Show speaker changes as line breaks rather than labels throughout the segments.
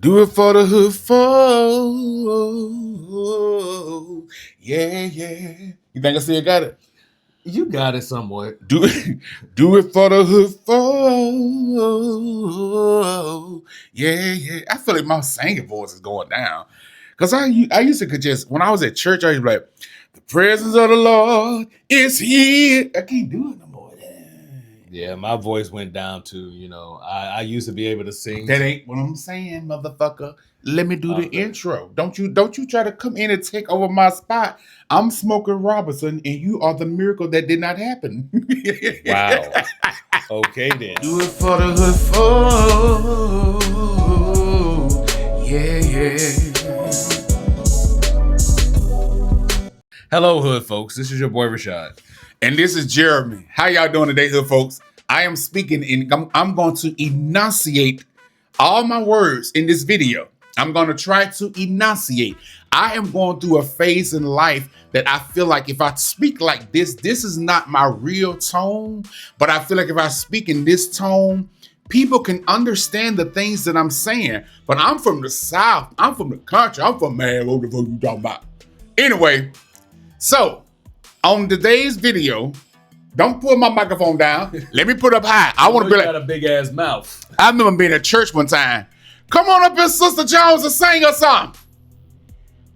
Do it for the hood folk. Yeah, yeah. You think I still got it?
You got it somewhat.
Do it for the hood folk. Yeah, yeah. I feel like my singing voice is going down. Because I used to could just, when I was at church, I used to be like, the presence of the Lord is here. I can't do it no more.
Yeah, my voice went down too. I used to be able to sing.
That ain't what I'm saying, motherfucker. Let me do the intro. Don't you try to come in and take over my spot. I'm Smoker Robinson, and you are the miracle that did not happen.
Wow. Okay then.
Do it for the hood folk. Yeah, yeah.
Hello, hood folks. This is your boy Rashad.
And this is Jeremy. How y'all doing today, hood folks? I am speaking and I'm going to enunciate all my words in this video. I'm going to try to enunciate. I am going through a phase in life that I feel like if I speak like this is not my real tone, but I feel like if I speak in this tone, people can understand the things that I'm saying. But I'm from the South. I'm from the country. I'm from, man, what the fuck you talking about? Anyway, so on today's video, don't pull my microphone down. Let me put up high. I want to be like,
got a big ass mouth.
I remember being at church one time. Come on up here, Sister Jones, and sing us something.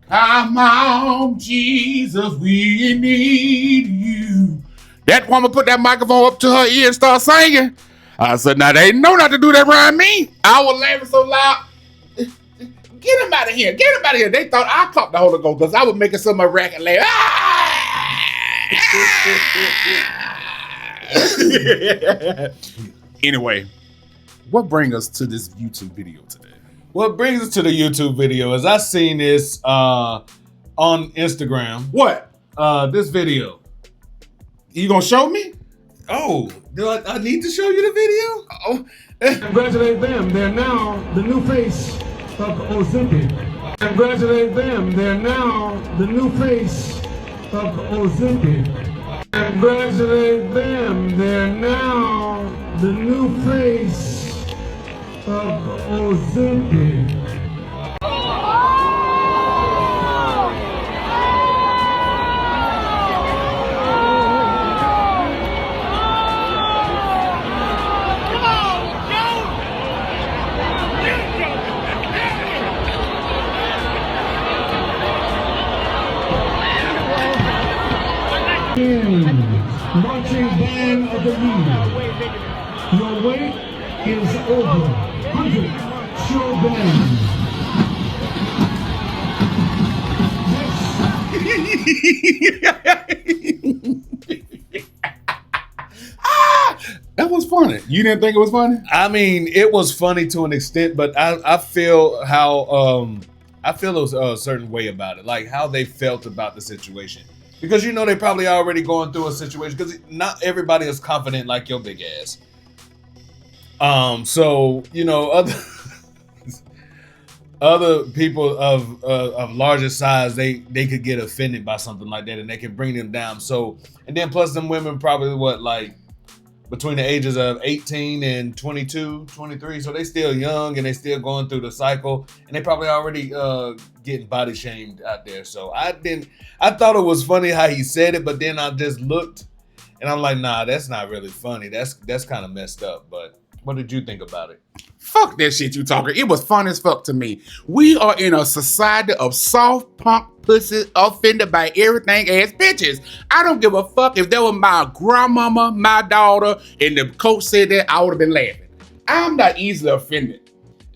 Come on, Jesus, we need you. That woman put that microphone up to her ear and start singing. I said, now they know not to do that around me. I was laughing so loud. Get him out of here. Get him out of here. They thought I caught the Holy Ghost because I was making some of my racket laugh. Anyway, what brings us to this YouTube video today?
What brings us to the YouTube video is I seen this on Instagram.
What?
This video.
You gonna show me?
Oh, do I need to show you the video?
Oh.
Congratulate them. They're now the new face of ozempic. Congratulate them. They're now the new face of ozempic. Congratulate them. They're now the new face of ozempic. Marching band of the leader. Your wait is over. 100 show band.
That was funny. You didn't think it was funny?
I mean, it was funny to an extent, but I feel how I feel a certain way about it, like how they felt about the situation. Because they probably already going through a situation because not everybody is confident like your big ass. So other people of larger size, they could get offended by something like that and they can bring them down. So, and then plus them women probably between the ages of 18 and 22, 23. So they still young and they still going through the cycle and they probably already getting body shamed out there. So I thought it was funny how he said it, but then I just looked and I'm like, nah, that's not really funny. That's kind of messed up. But what did you think about it?
Fuck that shit you talking. It was fun as fuck to me. We are in a society of soft punk pussies offended by everything ass bitches. I don't give a fuck if that was my grandmama, my daughter, and the coach said that, I would have been laughing. I'm not easily offended.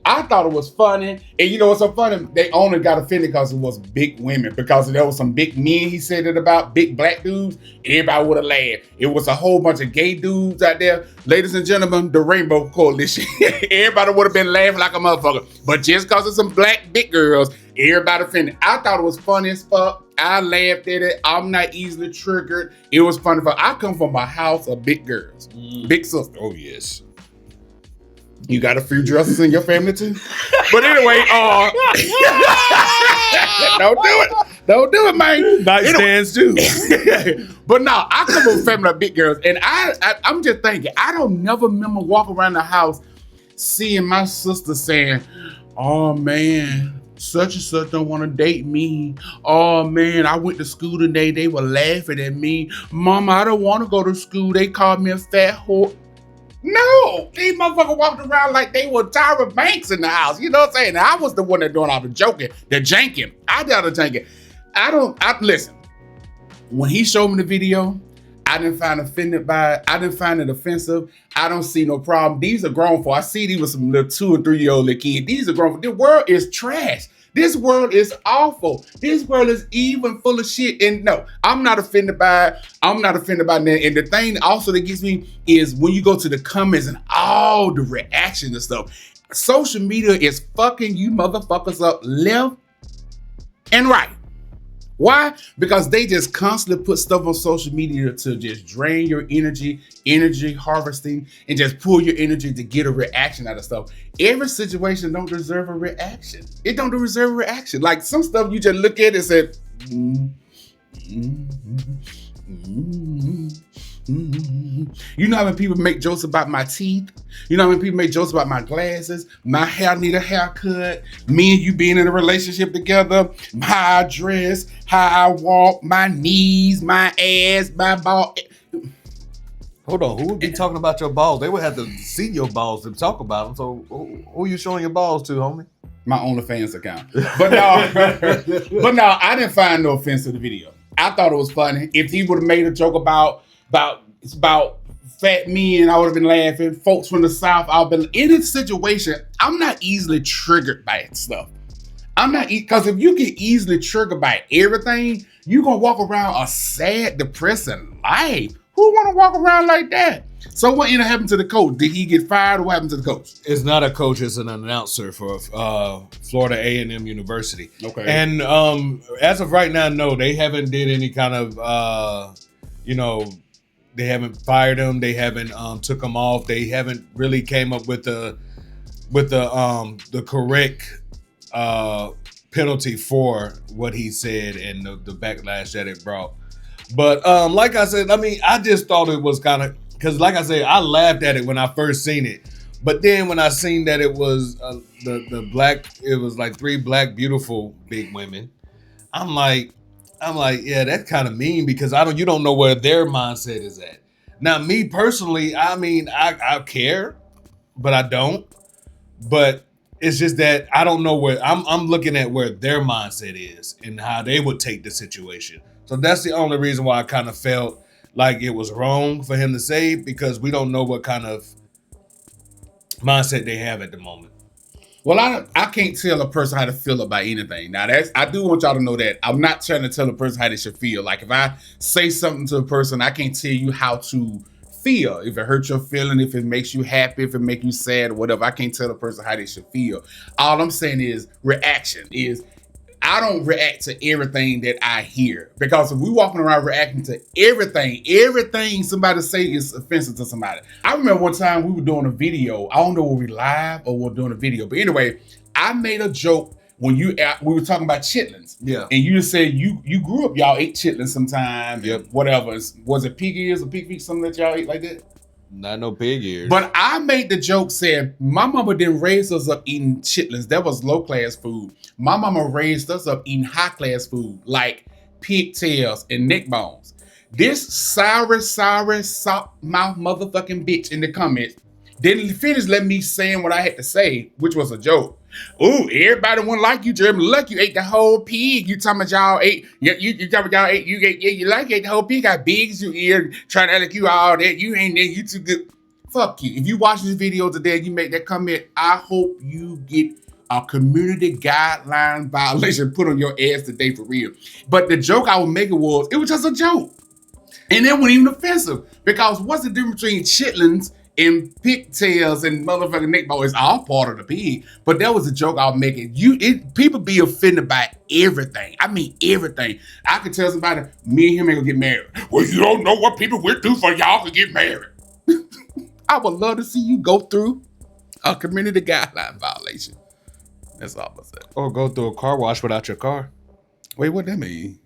I thought it was funny. And you know what's so funny? They only got offended because it was big women. Because there was some big men he said it about, big black dudes, everybody would have laughed. It was a whole bunch of gay dudes out there. Ladies and gentlemen, the Rainbow Coalition. Everybody would have been laughing like a motherfucker. But just because of some black big girls, everybody offended. I thought it was funny as fuck. I laughed at it. I'm not easily triggered. It was funny. I come from a house of big girls. Big sister.
Oh, yes.
You got a few dresses in your family too? But anyway, don't do it, man.
Nightstands too.
But no, I come from a family of big girls, and I'm just thinking, I don't never remember walking around the house seeing my sister saying, Oh man, such and such don't want to date me. Oh man, I went to school today. They were laughing at me. Mama, I don't want to go to school. They called me a fat whore. No, these motherfuckers walked around like they were Tyra Banks in the house. You know what I'm saying? I was the one that doing all the joking, the janking. I did all the janking. Listen, when he showed me the video, I didn't find offended by it. I didn't find it offensive. I don't see no problem. These are grown for. I see these with some little 2 or 3 year old little kids. These are grown for. The world is trash. This world is awful. This world is even full of shit. And no, I'm not offended by it. I'm not offended by that. And the thing also that gets me is when you go to the comments and all the reactions and stuff. Social media is fucking you motherfuckers up left and right. Why? Because they just constantly put stuff on social media to just drain your energy harvesting, and just pull your energy to get a reaction out of stuff. Every situation don't deserve a reaction. It don't deserve a reaction. Like some stuff you just look at and say, You know how many people make jokes about my teeth? You know how many people make jokes about my glasses? My hair need a haircut. Me and you being in a relationship together. How I dress, how I walk, my knees, my ass, my ball.
Hold on, who would be talking about your balls? They would have to see your balls to talk about them. So who you showing your balls to, homie?
My OnlyFans account. But no, I didn't find no offense to the video. I thought it was funny. If he would have made a joke about fat men, I would have been laughing. Folks from the South, I've been in this situation. I'm not easily triggered by it stuff. I'm not, because if you get easily triggered by everything, you're gonna walk around a sad, depressing life. Who wanna walk around like that? So what ended up happening to the coach? Did he get fired or what happened to the coach?
It's not a coach, it's an announcer for Florida A&M University.
Okay.
And as of right now, no, they haven't did any kind of, they haven't fired him. They haven't took him off. They haven't really came up with the correct penalty for what he said and the backlash that it brought. But like I said, I mean, I just thought it was kind of, because like I said, I laughed at it when I first seen it. But then when I seen that it was it was like 3 black beautiful big women, I'm like, yeah, that's kind of mean, because you don't know where their mindset is at. Now, me personally, I mean, I care, but I don't. But it's just that I don't know where I'm looking at where their mindset is and how they would take the situation. So that's the only reason why I kind of felt like it was wrong for him to say, because we don't know what kind of mindset they have at the moment.
Well, I can't tell a person how to feel about anything. Now, I do want y'all to know that I'm not trying to tell a person how they should feel. Like if I say something to a person, I can't tell you how to feel. If it hurts your feeling, if it makes you happy, if it makes you sad, or whatever, I can't tell a person how they should feel. All I'm saying is reaction is, I don't react to everything that I hear, because if we walking around reacting to everything somebody say is offensive to somebody. I remember one time we were doing a video. I don't know were we live or we're doing a video, but anyway, I made a joke when we were talking about chitlins.
Yeah.
And you just said you grew up, y'all ate chitlins sometime.
Yep.
Whatever. Was it pig ears or pig feet, something that y'all ate like that?
Not no pig ears.
But I made the joke saying, my mama didn't raise us up eating chitlins. That was low class food. My mama raised us up eating high class food, like pigtails and neck bones. This sour, soft mouth motherfucking bitch in the comments didn't finish letting me saying what I had to say, which was a joke. Ooh, everybody wouldn't like you, Jeremy. Look, you ate the whole pig. You talking about y'all ate, you talking about y'all ate, you ate the whole pig, got big as your ear, trying to act like you all that. You ain't there, you too good. Fuck you. If you watch this video today and you make that comment, I hope you get a community guideline violation put on your ass today for real. But the joke I was making was, it was just a joke. And it wasn't even offensive, because what's the difference between chitlins and pigtails and motherfucking neck bones? It's all part of the pig. But that was a joke I was making. People be offended by everything. I mean everything. I could tell somebody, me and him ain't gonna get married. Well, you don't know what people will do for y'all to get married. I would love to see you go through a community guideline violation. That's all I'm saying.
Or go through a car wash without your car.
Wait, what that mean?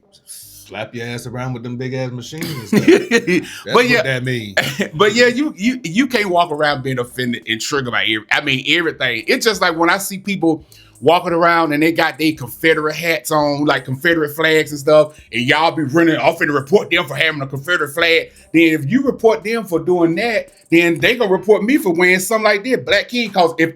slap your ass around with them big ass machines and stuff. That's
But yeah,
what that means.
but yeah, you can't walk around being offended and triggered by everything. It's just like when I see people walking around and they got their Confederate hats on, like Confederate flags and stuff, and y'all be running off and report them for having a Confederate flag. Then if you report them for doing that, then they gonna report me for wearing something like this, Black King. Because if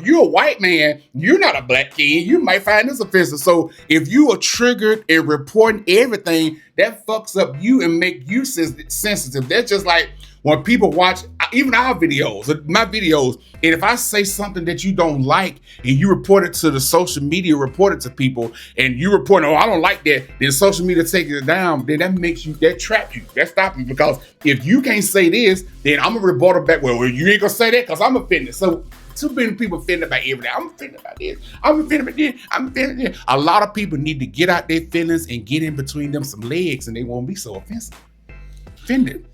you're a white man, you're not a Black King. You might find this offensive. So if you are triggered and reporting everything, that fucks up you and make you sensitive. That's just like when people watch even our videos, my videos, and if I say something that you don't like and you report it to the social media, report it to people, and you report, oh, I don't like that, then social media takes it down, then that traps you, that stops you. Because if you can't say this, then I'm gonna report it back. Well, you ain't gonna say that because I'm offended. So too many people offended by everything. I'm offended by this. I'm offended by this. I'm offended by this. A lot of people need to get out their feelings and get in between them some legs, and they won't be so offended.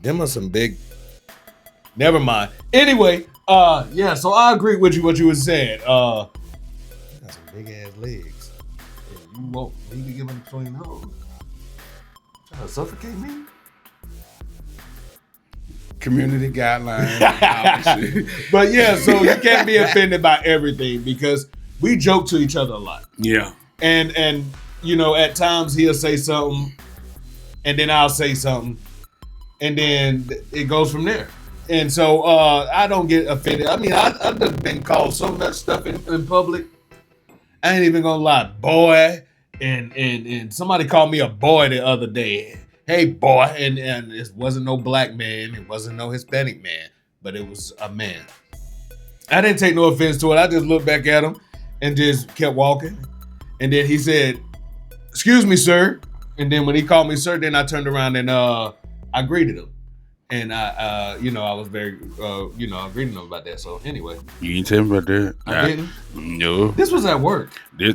Them are some big. Never mind. Anyway, yeah. So I agree with you what you were saying. You got some big ass legs. Yeah, you won't need to give them between those. Trying to suffocate me.
Community guidelines.
But yeah, so you can't be offended by everything because we joke to each other a lot.
Yeah.
And you know, at times he'll say something, and then I'll say something, and then it goes from there. And so I don't get offended. I mean, I've been called so much stuff in public. I ain't even gonna lie, boy. And somebody called me a boy the other day. Hey, boy. And it wasn't no black man. It wasn't no Hispanic man, but it was a man. I didn't take no offense to it. I just looked back at him and just kept walking. And then he said, "Excuse me, sir." And then when he called me sir, then I turned around and I greeted him. And I was very, I greeted him about that. So anyway.
You didn't tell me about that?
I didn't?
No.
This was at work. I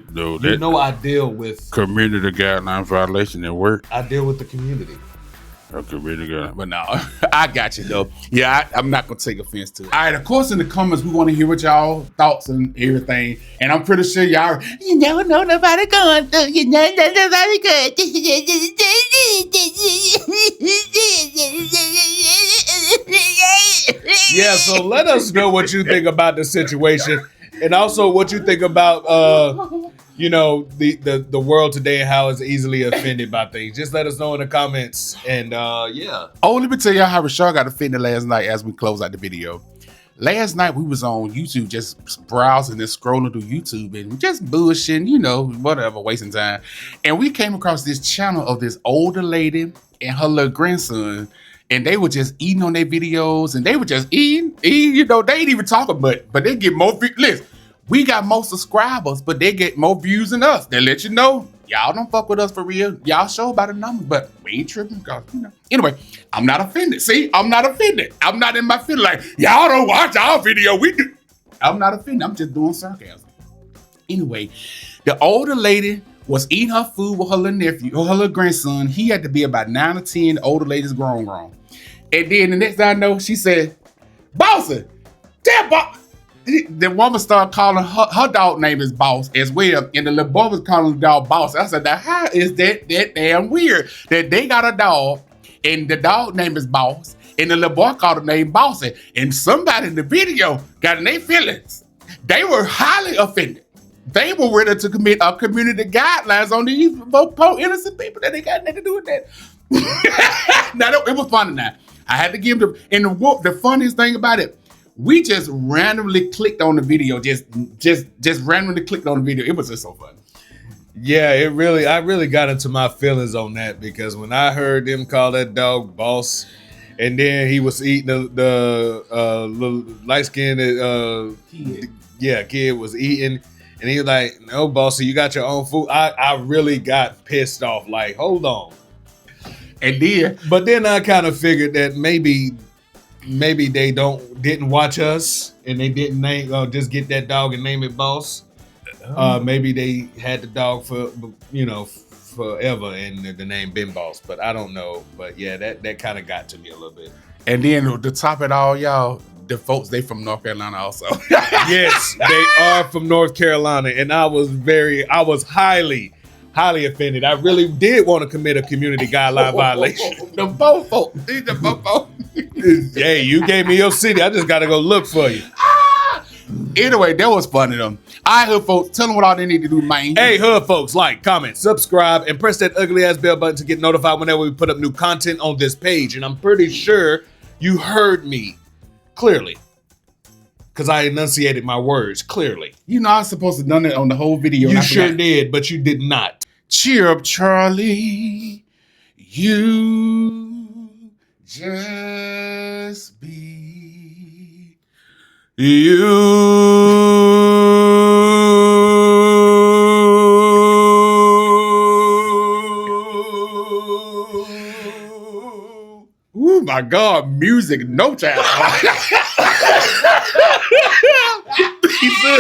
deal with
community guideline violation at work.
I deal with the community.
Okay, really good. But no, I got you though. Yeah, I'm not gonna take offense to it. All right, of course, in the comments, we want to hear what y'all thoughts and everything. And I'm pretty sure y'all, you never know nobody going through. You never know nobody good.
Yeah, so let us know what you think about the situation, and also what you think about the world today and how it's easily offended by things. Just let us know in the comments. And yeah.
Oh, let me tell y'all how Rashard got offended last night as we close out the video. Last night we was on YouTube just browsing and scrolling through YouTube and just bullshitting, whatever, wasting time. And we came across this channel of this older lady and her little grandson. And they were just eating on their videos, and they were just eating, they ain't even talking, but they get more views. Listen, we got more subscribers, but they get more views than us. They let you know, y'all don't fuck with us for real. Y'all show by the numbers, but we ain't tripping because, Anyway, I'm not offended. See, I'm not offended. I'm not in my feeling like, y'all don't watch our video, we do. I'm not offended. I'm just doing sarcasm. Anyway, the older lady was eating her food with her little nephew or her little grandson. He had to be about 9 or 10. The older lady's grown. And then the next thing I know, she said, "Bossy, that boss." The woman started calling her dog name is Boss as well. And the little boy was calling the dog Boss. I said, now how is that damn weird that they got a dog and the dog name is Boss and the little boy called the name Bossy. And somebody in the video got in their feelings. They were highly offended. They were ready to commit a community guidelines on these poor innocent people that they got nothing to do with that. Now, it was funny now. I had to give them, and the funniest thing about it, we just randomly clicked on the video, just randomly clicked on the video. It was just so funny.
Yeah, I really got into my feelings on that because when I heard them call that dog Boss, and then he was eating the little light-skinned kid was eating, and he was like, "No, Bossy, you got your own food." I really got pissed off, like, hold on. But then I kind of figured that maybe they didn't watch us and they didn't just get that dog and name it Boss. Maybe they had the dog for forever and the name been Boss, but I don't know. But yeah, that kind of got to me a little bit.
And then to top it all, y'all, the folks, they from North Carolina also.
Yes, they are from North Carolina, and I was highly offended. I really did want to commit a community guideline violation.
The Bofo. These the Bofo.
Hey, you gave me your city. I just got to go look for you.
Anyway, that was funny though. All right, hood folks, tell them what all they need to do, man.
Hey, hood folks, like, comment, subscribe, and press that ugly ass bell button to get notified whenever we put up new content on this page. And I'm pretty sure you heard me clearly, because I enunciated my words clearly.
You know I was supposed to have done it on the whole video.
You sure did, but you did not.
Cheer up, Charlie. You just be you. Oh my God, music, no child.
He said,